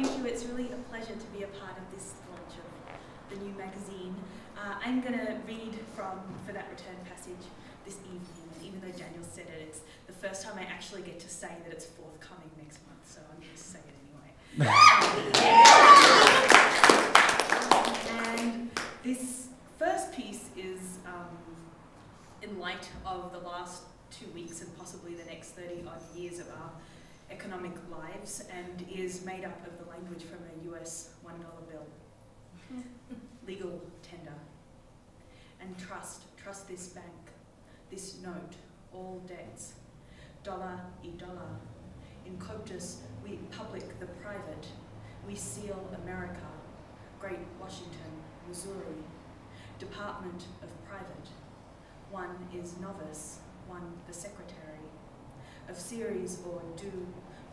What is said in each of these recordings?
thank you. It's really a pleasure to be a part of this launch of the new magazine. I'm going to read for that return passage this evening, and even though Daniel said it, it's the first time I actually get to say that it's forthcoming next month, so I'm going to say it anyway. And this first piece is in light of the last 2 weeks and possibly the next 30-odd years of our economic lives, and is made up of the language from a US $1 bill. Legal tender. And trust this bank, this note, all debts. Dollar e dollar. In Coptus, we public the private. We seal America, Great Washington, Missouri. Department of Private. One is novice, one the secretary. Of series or due,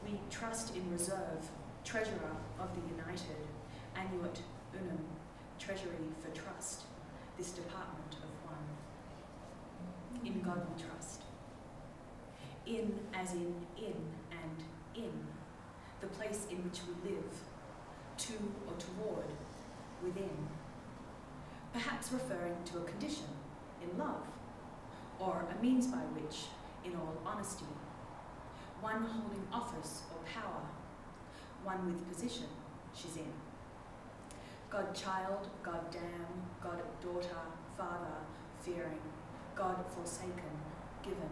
we trust in reserve, treasurer of the United, annuit unum, treasury for trust, this department of one. In God we trust. In as in and in, the place in which we live, to or toward, within. Perhaps referring to a condition, in love, or a means by which, in all honesty, one holding office or power, one with position she's in. God child, God damn, God daughter, father, fearing, God forsaken, given,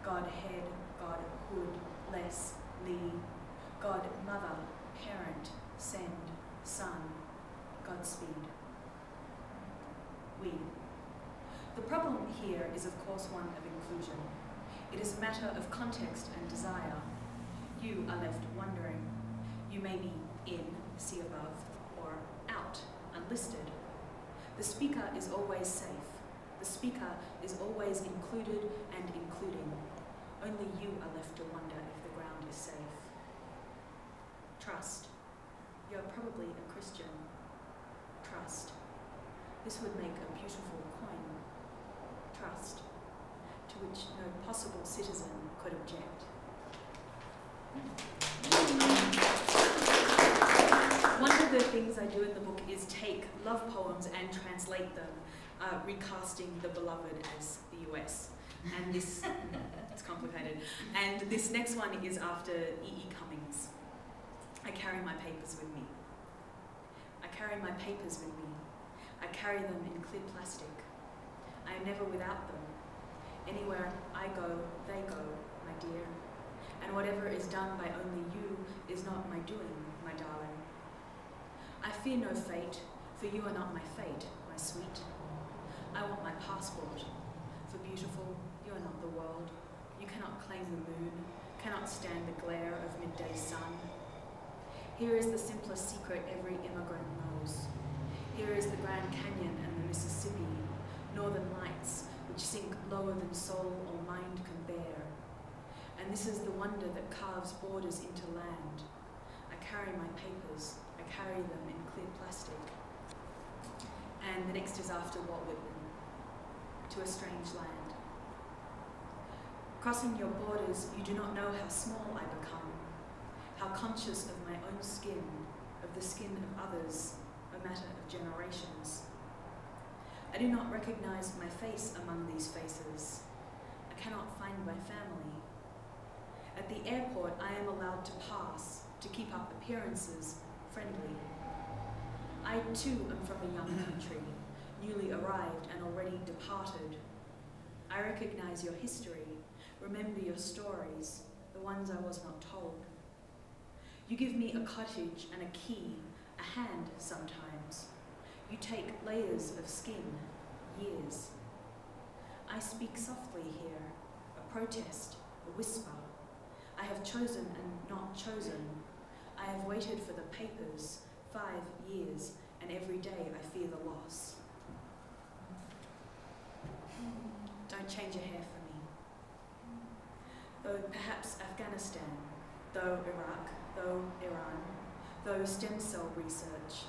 God head, God hood, less, lee, God mother, parent, send, son, Godspeed. We. The problem here is of course one of inclusion. It is a matter of context and desire. You are left wondering. You may be in, see above, or out, unlisted. The speaker is always safe. The speaker is always included and including. Only you are left to wonder if the ground is safe. Trust. You're probably a Christian. Trust. This would make a beautiful coin. Trust. To which no possible citizen could object. One of the things I do in the book is take love poems and translate them, recasting the beloved as the US. And this, it's complicated. And this next one is after E.E. Cummings. I carry my papers with me. I carry my papers with me. I carry them in clear plastic. I am never without them. Anywhere I go, they go, my dear. And whatever is done by only you is not my doing, my darling. I fear no fate, for you are not my fate, my sweet. I want my passport. For beautiful, you are not the world. You cannot claim the moon, cannot stand the glare of midday sun. Here is the simplest secret every immigrant knows. Here is the Grand Canyon and the Mississippi, northern lights, which sink lower than soul or mind can bear. And this is the wonder that carves borders into land. I carry my papers, I carry them in clear plastic. And the next is after Walt Whitman, To a Strange Land. Crossing your borders, you do not know how small I become, how conscious of my own skin, of the skin of others, a matter of generations. I do not recognize my face among these faces. I cannot find my family. At the airport, I am allowed to pass, to keep up appearances, friendly. I too am from a young country, newly arrived and already departed. I recognize your history, remember your stories, the ones I was not told. You give me a cottage and a key, a hand sometimes. You take layers of skin, years. I speak softly here, a protest, a whisper. I have chosen and not chosen. I have waited for the papers, 5 years, and every day I fear the loss. Don't change a hair for me. Though perhaps Afghanistan, though Iraq, though Iran, though stem cell research,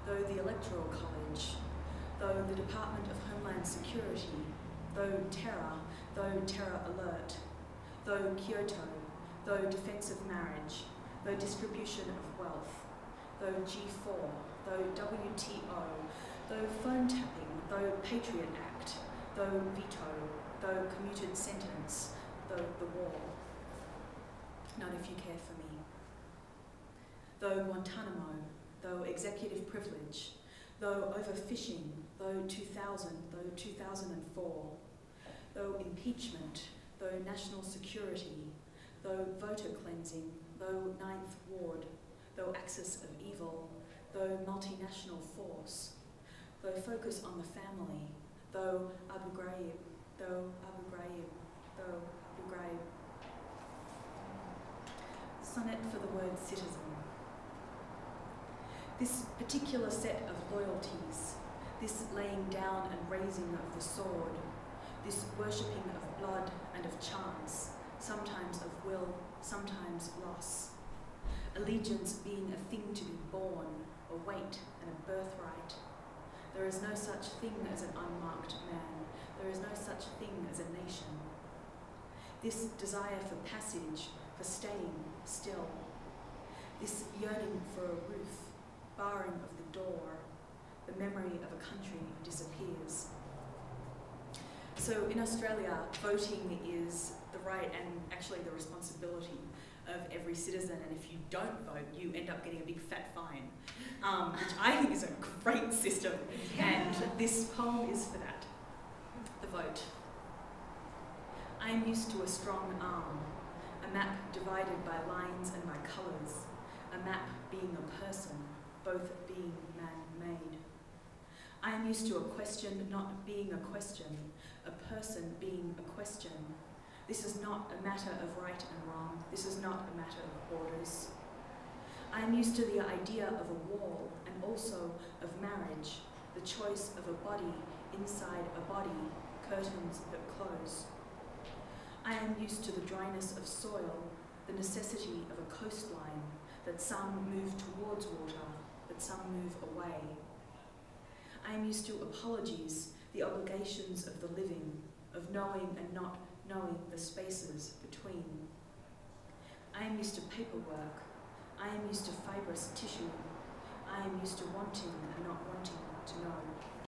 though the Electoral College, though the Department of Homeland Security, though terror alert, though Kyoto, though defense of marriage, though distribution of wealth, though G4, though WTO, though phone tapping, though Patriot Act, though veto, though commuted sentence, though the war. Not if you care for me. Though Guantanamo, though executive privilege, though overfishing, though 2000, though 2004, though impeachment, though national security, though voter cleansing, though Ninth Ward, though axis of evil, though multinational force, though focus on the family, though Abu Ghraib, though Abu Ghraib, though Abu Ghraib. Sonnet for the word citizen. This particular set of loyalties, this laying down and raising of the sword, this worshipping of blood and of chance, sometimes of will, sometimes loss. Allegiance being a thing to be born, a weight and a birthright. There is no such thing as an unmarked man. There is no such thing as a nation. This desire for passage, for staying still. This yearning for a roof, barring of the door. The memory of a country disappears. So in Australia, voting is the right and actually the responsibility of every citizen, and if you don't vote, you end up getting a big fat fine, which I think is a great system, and this poem is for that. The vote. I am used to a strong arm, a map divided by lines and by colours, a map being a person, both being man-made. I am used to a question not being a question, a person being a question. This is not a matter of right and wrong. This is not a matter of borders. I am used to the idea of a wall and also of marriage, the choice of a body inside a body, curtains that close. I am used to the dryness of soil, the necessity of a coastline, that some move towards water, that some move away. I am used to apologies, the obligations of the living, of knowing and not knowing the spaces between. I am used to paperwork. I am used to fibrous tissue. I am used to wanting and not wanting to know.